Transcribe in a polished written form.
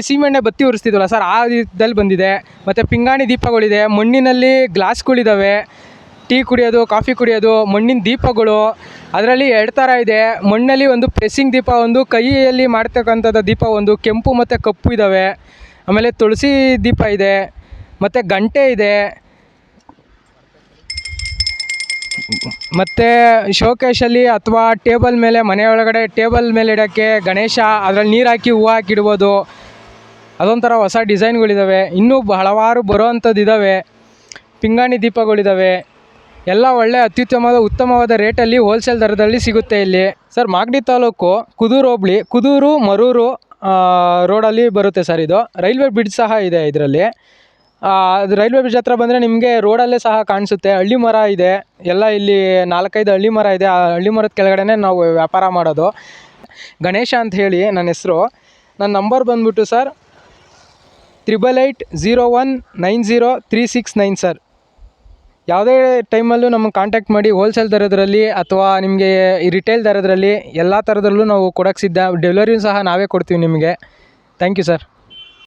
ಸೀಮೆಣ್ಣೆ ಬತ್ತಿ ಉರಿಸ್ತಿದ್ವಲ್ಲ ಸರ್, ಆ ಇದ್ದಲ್ಲಿ ಬಂದಿದೆ. ಮತ್ತು ಪಿಂಗಾಣಿ ದೀಪಗಳಿದೆ, ಮಣ್ಣಿನಲ್ಲಿ ಗ್ಲಾಸ್ಗಳಿದ್ದಾವೆ, ಟೀ ಕುಡಿಯೋದು, ಕಾಫಿ ಕುಡಿಯೋದು, ಮಣ್ಣಿನ ದೀಪಗಳು. ಅದರಲ್ಲಿ 2 ಥರ ಇದೆ. ಮಣ್ಣಲ್ಲಿ ಒಂದು ಪ್ರೆಸ್ಸಿಂಗ್ ದೀಪ, ಒಂದು ಕೈಯಲ್ಲಿ ಮಾಡ್ತಕ್ಕಂಥದ್ದು ದೀಪ, ಒಂದು ಕೆಂಪು ಮತ್ತು ಕಪ್ಪು ಇದ್ದಾವೆ. ಆಮೇಲೆ ತುಳಸಿ ದೀಪ ಇದೆ, ಮತ್ತು ಗಂಟೆ ಇದೆ. ಮತ್ತು ಶೋಕೇಶಲ್ಲಿ ಅಥವಾ ಟೇಬಲ್ ಮೇಲೆ, ಮನೆ ಒಳಗಡೆ ಟೇಬಲ್ ಮೇಲೆ ಇಡೋಕ್ಕೆ ಗಣೇಶ, ಅದರಲ್ಲಿ ನೀರು ಹಾಕಿ ಹೂವು ಹಾಕಿಡ್ಬೋದು. ಅದೊಂಥರ ಹೊಸ ಡಿಸೈನ್ಗಳಿದ್ದಾವೆ. ಇನ್ನೂ ಹಲವಾರು ಬರೋವಂಥದ್ದು ಇದ್ದಾವೆ. ಪಿಂಗಾಣಿ ದೀಪಗಳಿದ್ದಾವೆ. ಎಲ್ಲ ಒಳ್ಳೆ ಉತ್ತಮವಾದ ರೇಟಲ್ಲಿ ಹೋಲ್ಸೇಲ್ ದರದಲ್ಲಿ ಸಿಗುತ್ತೆ ಇಲ್ಲಿ. ಸರ್, ಮಾಗಡಿ ತಾಲೂಕು, ಕುದೂರು ಹೋಬಳಿ, ಕುದೂರು ಮರೂರು ರೋಡಲ್ಲಿ ಬರುತ್ತೆ ಸರ್. ಇದು ರೈಲ್ವೆ ಬ್ರಿಡ್ಜ್ ಸಹ ಇದೆ ಇದರಲ್ಲಿ. ಅದು ರೈಲ್ವೆ ಬ್ರಿಡ್ಜ್ ಹತ್ರ ಬಂದರೆ ನಿಮಗೆ ರೋಡಲ್ಲೇ ಸಹ ಕಾಣಿಸುತ್ತೆ. ಹಳ್ಳಿ ಮರ ಇದೆ ಎಲ್ಲ, ಇಲ್ಲಿ 4-5 ಹಳ್ಳಿ ಮರ ಇದೆ. ಆ ಹಳ್ಳಿ ಮರದ ಕೆಳಗಡೆ ನಾವು ವ್ಯಾಪಾರ ಮಾಡೋದು. ಗಣೇಶ ಅಂತ ಹೇಳಿ ನನ್ನ ಹೆಸರು. ನನ್ನ ನಂಬರ್ ಬಂದುಬಿಟ್ಟು ಸರ್ 8880190369 ಸರ್. ಯಾವುದೇ ಟೈಮಲ್ಲೂ ನಮಗೆ ಕಾಂಟ್ಯಾಕ್ಟ್ ಮಾಡಿ. ಹೋಲ್ಸೇಲ್ ದರದಲ್ಲಿ ಅಥವಾ ನಿಮಗೆ ಈ ರಿಟೇಲ್ ದರದಲ್ಲಿ ಎಲ್ಲ ಥರದಲ್ಲೂ ನಾವು ಕೊಡೋಕ್ಕೆ ಸಿದ್ಧ. ಡೆಲಿವರಿಯೂ ಸಹ ನಾವೇ ಕೊಡ್ತೀವಿ ನಿಮಗೆ. Thank you sir.